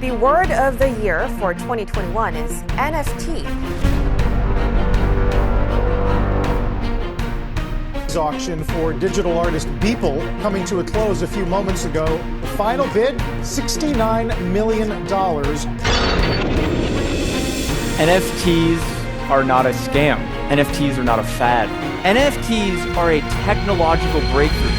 The word of the year for 2021 is NFT. Auction for digital artist Beeple coming to a close a few moments ago. The final bid, $69 million. NFTs are not a scam. NFTs are not a fad. NFTs are a technological breakthrough.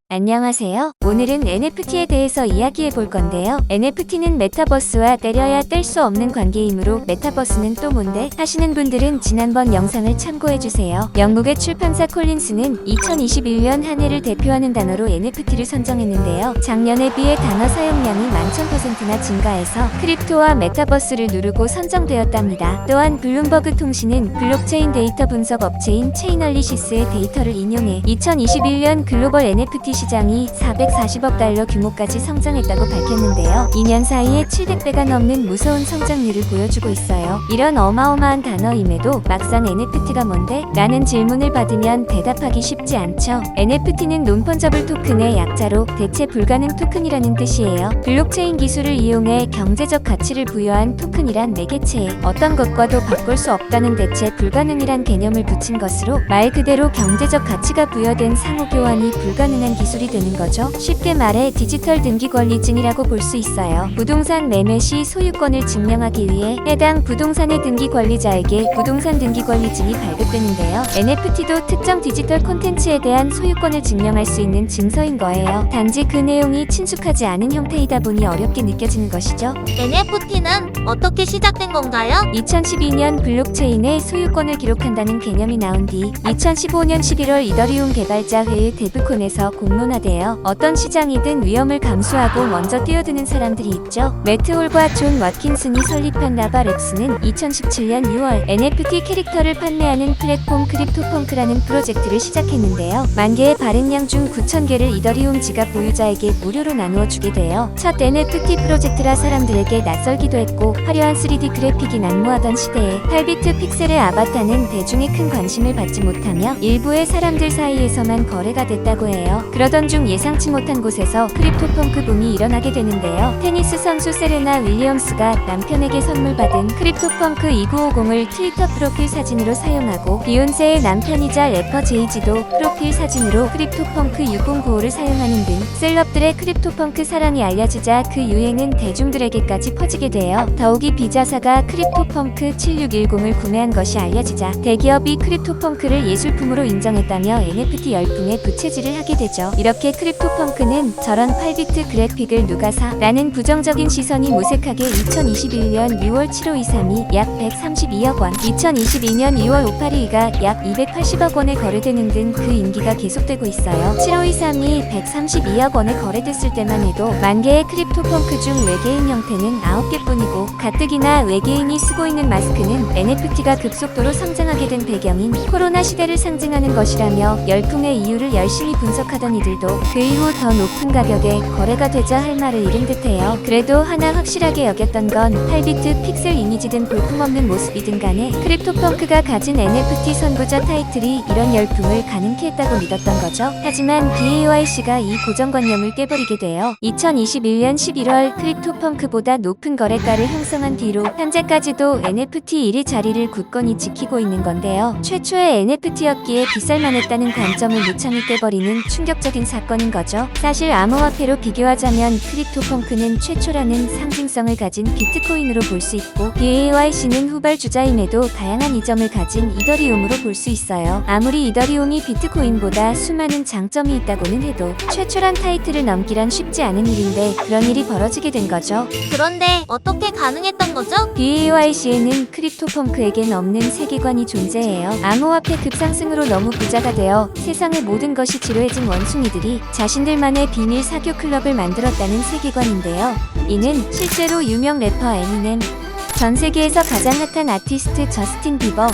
안녕하세요. 오늘은 NFT에 대해서 이야기해 볼 건데요. NFT는 메타버스와 때려야 뗄 수 없는 관계이므로 메타버스는 또 뭔데? 하시는 분들은 지난번 영상을 참고해 주세요. 영국의 출판사 콜린스는 2021년 한 해를 대표하는 단어로 NFT를 선정했는데요. 작년에 비해 단어 사용량이 11,000%나 증가해서 크립토와 메타버스를 누르고 선정되었답니다. 또한 블룸버그 통신은 블록체인 데이터 분석 업체인 체이널리시스의 데이터를 인용해 2021년 글로벌 NFT 시장이 440억 달러 규모까지 성장했다고 밝혔는데요. 2년 사이에 700배가 넘는 무서운 성장률을 보여주고 있어요. 이런 어마어마한 단어임에도 막상 NFT가 뭔데? 라는 질문을 받으면 대답하기 쉽지 않죠. NFT는 논펀저블 토큰의 약자로 대체 불가능 토큰이라는 뜻이에요. 블록체인 기술을 이용해 경제적 가치를 부여한 토큰이란 매개체에 어떤 것과도 바꿀 수 없다는 대체 불가능이란 개념을 붙인 것으로 말 그대로 경제적 가치가 부여된 상호교환이 불가능한 기술이 되는 거죠. 쉽게 말해 디지털 등기권리증이라고 볼 수 있어요. 부동산 매매 시 소유권을 증명하기 위해 해당 부동산의 등기 권리자에게 부동산 등기 권리증이 발급되는데요. NFT도 특정 디지털 콘텐츠에 대한 소유권을 증명할 수 있는 증서인 거예요. 단지 그 내용이 친숙하지 않은 형태이다 보니 어렵게 느껴지는 것이죠. NFT는 어떻게 시작된 건가요? 2012년 블록체인에 소유권을 기록한다는 개념이 나온 뒤 2015년 11월 이더리움 개발자 회의 데브콘에서 공론화되어 어떤 시장이든 위험을 감수하고 먼저 뛰어드는 사람들이 있죠. 매트 홀과 존 워킨슨이 설립한 라바랩스는 2017년 6월 NFT 캐릭터를 판매하는 플랫폼 크립토펑크라는 프로젝트를 시작했는데요. 만 개의 발행량 중 9,000개를 이더리움 지갑 보유자에게 무료로 나누어 주게 되어 첫 NFT 프로젝트라 사람들에게 낯설기도 했고 화려한 3D 그래픽이 난무하던 시대에 8비트 픽셀의 아바타는 대중의 큰 관심을 받지 못하며 일부의 사람들 사이에서만 거래가 됐다고 해요. 그러던 중 예상치 못한 곳에서 크립토펑크 붐이 일어나게 되는데요. 테니스 선수 세레나 윌리엄스가 남편에게 선물 받은 크립토펑크 2950을 트위터 프로필 사진으로 사용하고 비욘세의 남편이자 래퍼 제이지도 프로필 사진으로 크립토펑크 6095를 사용하는 등 셀럽들의 크립토펑크 사랑이 알려지자 그 유행은 대중들에게까지 퍼지게 되어 더욱이 비자사가 크립토펑크 7610을 구매한 것이 알려지자 대기업이 크립토펑크를 예술품으로 인정했다며 NFT 열풍에 부채질을 하게 되죠. 이렇게 크립토펑크는 저런 8비트 그래픽을 누가 사? 라는 부정적인 시선이 무색하게 2021년 6월 7523이 약 132억 원, 2022년 2월 582가 약 280억 원에 거래되는 등 그 인기가 계속되고 있어요. 7523이 132억 원에 거래됐을 때만 해도 만 개의 크립토펑크 중 외계인 형태는 9개뿐이고 가뜩이나 외계인이 쓰고 있는 마스크는 NFT가 급속도로 성장하게 된 배경인 코로나 시대를 상징하는 것이라며 열풍의 이유를 열심히 분석하던 이들도 그 이후 더 높은 가격에 거래가 되자 할 말을 잃은 듯해요. 그래도 하나 확실하게 여겼던 건 8비트 픽셀 이미지든 볼품없는 모습이든 간에 크립토펑크가 가진 NFT 선구자 타이틀이 이런 열풍을 가능케 했다고 믿었던 거죠. 하지만 BAYC가 이 고정관념을 깨버리게 되어 2021년 11월 크립토펑크보다 높은 거래가를 형성한 뒤로 현재까지도 NFT 1위 자리를 굳건히 지키고 있는 건데요. 최초의 NFT였기에 비쌀만 했다는 관점을 무참히 깨버리는 충격적인 사건인 거죠. 사실 암호화폐로 비교하자면 크립토펑크는 최초라는 상징성을 가진 비트코인으로 볼 수 있고 BAYC는 후발주자임에도 다양한 이점을 가진 이더리움으로 볼 수 있어요. 아무리 이더리움이 비트코인보다 수많은 장점이 있다고는 해도 최초란 타이틀을 넘기란 쉽지 않은 일인데 그런 일이 벌어지게 된 거죠. 그런데 어떻게 가능했던 거죠? BAYC에는 크립토펑크에겐 없는 세계관이 존재해요. 암호화폐 급상승으로 너무 부자가 되어 세상의 모든 것이 지루해진 원숭이들이 자신들만의 비밀 사교 클럽을 만들었다는 세계관인데요. 이는 실제로 유명 래퍼 에미넴, 전 세계에서 가장 핫한 아티스트 저스틴 비버,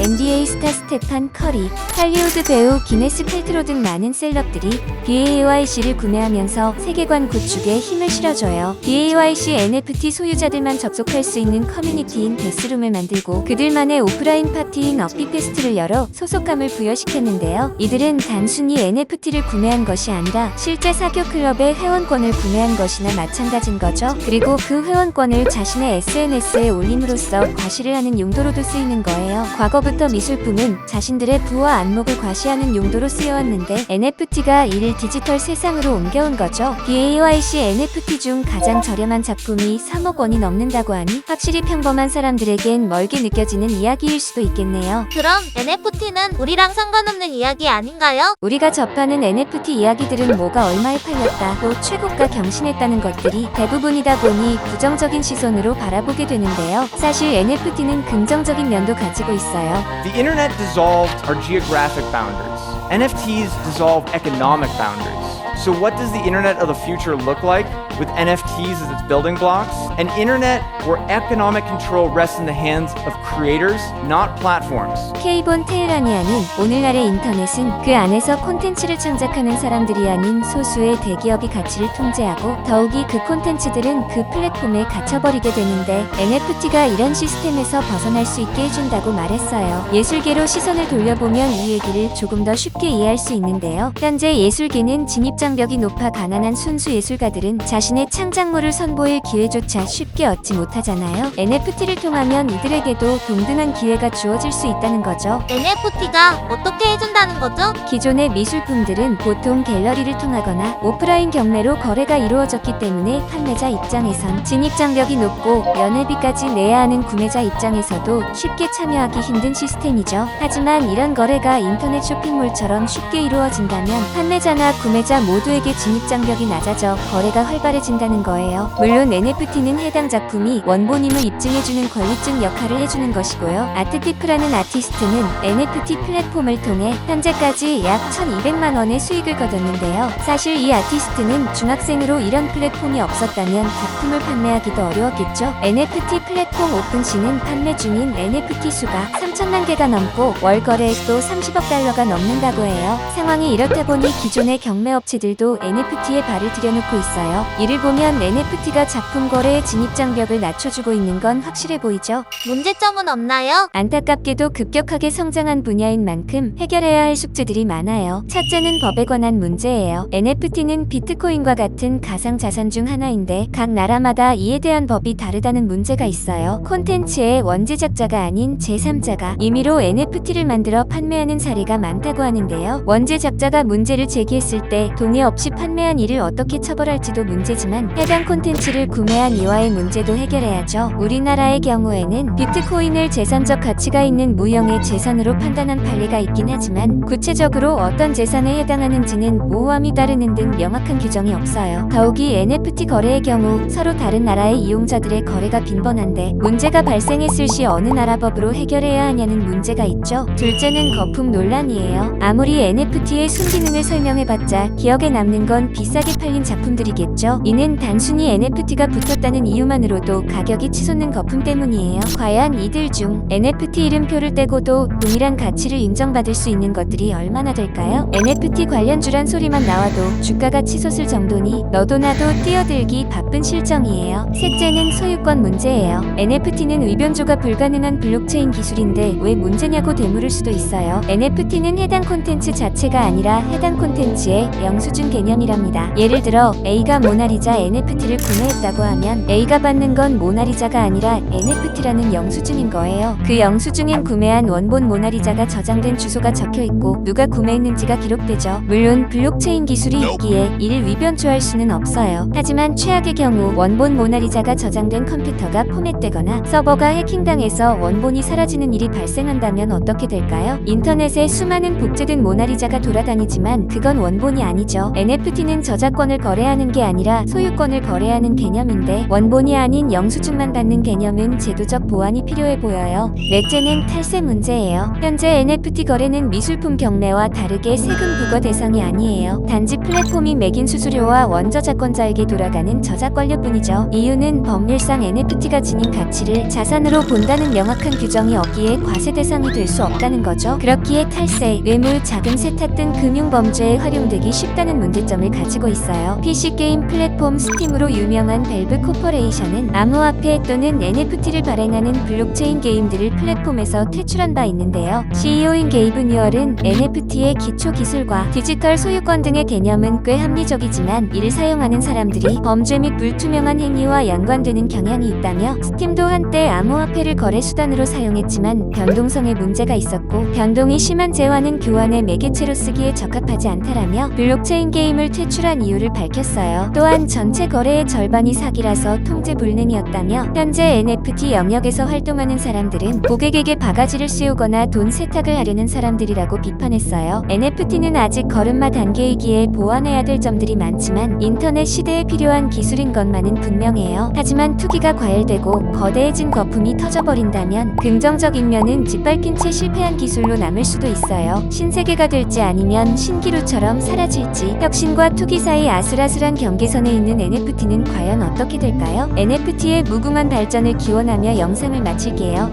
NBA 스타 스테판 커리, 할리우드 배우 기네스 펠트로 등 많은 셀럽들이 BAYC를 구매하면서 세계관 구축에 힘을 실어줘요. BAYC NFT 소유자들만 접속할 수 있는 커뮤니티인 데스룸을 만들고 그들만의 오프라인 파티인 어피페스트를 열어 소속감을 부여시켰는데요. 이들은 단순히 NFT를 구매한 것이 아니라 실제 사교 클럽의 회원권을 구매한 것이나 마찬가지인 거죠. 그리고 그 회원권을 자신의 SNS에 올림으로써 과시를 하는 용도로도 쓰이는 거예요. 과거부터 미술품은 자신들의 부와 안목을 과시하는 용도로 쓰여왔는데 NFT가 이를 디지털 세상으로 옮겨온 거죠. BAYC NFT 중 가장 저렴한 작품이 3억 원이 넘는다고 하니 확실히 평범한 사람들에겐 멀게 느껴지는 이야기일 수도 있겠네요. 그럼 NFT는 우리랑 상관없는 이야기 아닌가요? 우리가 접하는 NFT 이야기들은 뭐가 얼마에 팔렸다, 또 최고가 경신했다는 것들이 대부분이다 보니 부정적인 시선으로 바라보게 되는데요. 사실 NFT는 긍정적인 면도 가지고 있어요. The internet dissolved our geographic boundaries. NFTs dissolve economic boundaries. So what does the internet of the future look like with NFTs as its building blocks? An internet where economic control rests in the hands of creators, not platforms. 케이본 테헤라니아는 오늘날의 인터넷은 그 안에서 콘텐츠를 창작하는 사람들이 아닌 소수의 대기업이 가치를 통제하고 더욱이 그 콘텐츠들은 그 플랫폼에 갇혀버리게 되는데 NFT가 이런 시스템에서 벗어날 수 있게 해준다고 말했어요. 예술계로 시선을 돌려보면 이 얘기를 조금 더 쉽게 이해할 수 있는데요. 현재 예술계는 진입장벽이 높아 가난한 순수 예술가들은 자신의 창작물을 선보일 기회조차 쉽게 얻지 못하잖아요. NFT를 통하면 이들에게도 동등한 기회가 주어질 수 있다는 거죠. NFT가 어떻게 해준다는 거죠? 기존의 미술품들은 보통 갤러리를 통하거나 오프라인 경매로 거래가 이루어졌기 때문에 판매자 입장에선 진입장벽이 높고 연회비까지 내야 하는 구매자 입장에서도 쉽게 참여하기 힘든 시스템이죠. 하지만 이런 거래가 인터넷 쇼핑몰처럼 쉽게 이루어진다면 판매자나 구매자 모두에게 진입장벽이 낮아져 거래가 활발해진다는 거예요. 물론 NFT는 해당 작품이 원본임을 입증해주는 권리증 역할을 해주는 것이고요. 아트티프라는 아티스트는 NFT 플랫폼을 통해 현재까지 약 1,200만 원의 수익을 거뒀는데요. 사실 이 아티스트는 중학생으로 이런 플랫폼이 없었다면 작품을 판매하기도 어려웠겠죠. NFT 플랫폼 오픈시는 판매 중인 NFT 수가 3천만 개가 넘고 월 거래액도 30억 달러가 넘는다고 해요. 상황이 이렇다 보니 기존의 경매업체들도 NFT에 발을 들여놓고 있어요. 이를 보면 NFT가 작품 거래의 진입장벽을 낮춰주고 있는 건 확실해 보이죠. 문제점은 없나요? 안타깝게도 급격하게 성장한 분야인 만큼 해결해야 할 숙제들이 많아요. 첫째는 법에 관한 문제예요. NFT는 비트코인과 같은 가상자산 중 하나인데 각 나라마다 이에 대한 법이 다르다는 문제가 있어요. 콘텐츠의 원제작자가 아닌 제3자가 임의로 NFT를 만들어 판매하는 사례가 많다고 하는데요. 원제작자가 문제를 제기했을 때 동의 없이 판매한 이를 어떻게 처벌할지도 문제지만 해당 콘텐츠를 구매한 이와의 문제도 해결해야죠. 우리나라의 경우에는 비트코인을 재산적 가치가 있는 무형의 재산으로 판단한 판례가 있긴 하지만 구체적으로 어떤 재산에 해당하는지는 모호함이 따르는 등 명확한 규정이 없어요. 더욱이 NFT 거래의 경우 서로 다른 나라의 이용자들의 거래가 빈번한데 문제가 발생했을 시 어느 나라 법으로 해결해야 하냐는 문제가 있죠. 둘째는 거품 논란이에요. 아무리 NFT의 순기능을 설명해봤자 기억에 남는 건 비싸게 팔린 작품들이겠죠. 이는 단순히 NFT가 붙었다는 이유만으로도 가격이 치솟는 거품 때문이에요. 과연 이들 중 NFT 이름표를 떼고도 동일한 가치를 인정받을 수 있는 것들이 얼마나 될까요? NFT 관련주란 소리만 나와도 주가가 치솟을 정도니 너도 나도 뛰어들기 바쁜 실정이에요. 셋째는 소유권 문제예요. NFT는 의변조가 불가능한 블록체인 기술인데 왜 문제냐고 되물을 수도 있어요. NFT는 해당 콘텐츠 자체가 아니라 해당 콘텐츠의 영수증 개념이랍니다. 예를 들어 A가 모나리자 NFT를 구매했다고 하면 A가 받는 건 모나리자가 아니라 NFT라는 영수증인 거예요. 그 영수증엔 구매한 원본 모나리자가 저장된 주소가 적혀있고 누가 구매했는지가 기록되죠. 물론 블록체인 기술이 있기에 이를 위변조할 수는 없어요. 하지만 최악의 경우 원본 모나리자가 저장된 컴퓨터가 포맷되거나 서버가 해킹당해서 원본이 사라지는 일이 발생한다면 어떻게 될까요? 인터넷에 수많은 복제된 모나리자가 돌아다니지만 그건 원본이 아니죠. 거죠. NFT는 저작권을 거래하는 게 아니라 소유권을 거래하는 개념인데 원본이 아닌 영수증만 받는 개념은 제도적 보완이 필요해 보여요. 넷째는 탈세 문제예요. 현재 NFT 거래는 미술품 경매와 다르게 세금 부과 대상이 아니에요. 단지 플랫폼이 매긴 수수료와 원저작권자에게 돌아가는 저작권료뿐이죠. 이유는 법률상 NFT가 지닌 가치를 자산으로 본다는 명확한 규정이 없기에 과세 대상이 될 수 없다는 거죠. 그렇기에 탈세, 뇌물, 자금 세탁 등 금융 범죄에 활용되기 쉽다는 문제점을 가지고 있어요. PC 게임 플랫폼 스팀으로 유명한 밸브 코퍼레이션은 암호화폐 또는 NFT를 발행하는 블록체인 게임들을 플랫폼에서 퇴출한 바 있는데요. CEO인 게이브 뉴얼은 NFT의 기초 기술과 디지털 소유권 등의 개념은 꽤 합리적이지만 이를 사용하는 사람들이 범죄 및 불투명한 행위와 연관되는 경향이 있다며 스팀도 한때 암호화폐를 거래 수단으로 사용했지만 변동성에 문제가 있었고 변동이 심한 재화는 교환의 매개체로 쓰기에 적합하지 않다라며 블록체인 게임을 퇴출한 이유를 밝혔어요. 또한 전체 거래의 절반이 사기라서 통제 불능이었다며 현재 NFT 영역에서 활동하는 사람들은 고객에게 바가지를 씌우거나 돈 세탁을 하려는 사람들이라고 비판했어요. NFT는 아직 걸음마 단계이기에 보완해야 될 점들이 많지만 인터넷 시대에 필요한 기술인 것만은 분명해요. 하지만 투기가 과열되고 거대해진 거품이 터져버린다면 긍정적인 면은 짓밟힌 채 실패한 기술로 남을 수도 있어요. 신세계가 될지 아니면 신기루처럼 사라질지 혁신과 투기 사이 아슬아슬한 경계선에 있는 NFT는 과연 어떻게 될까요? NFT의 무궁한 발전을 기원하며 영상을 마칠게요.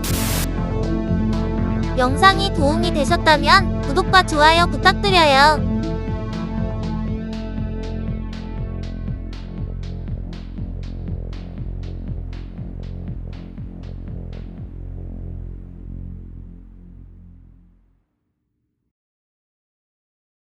영상이 도움이 되셨다면 구독과 좋아요 부탁드려요.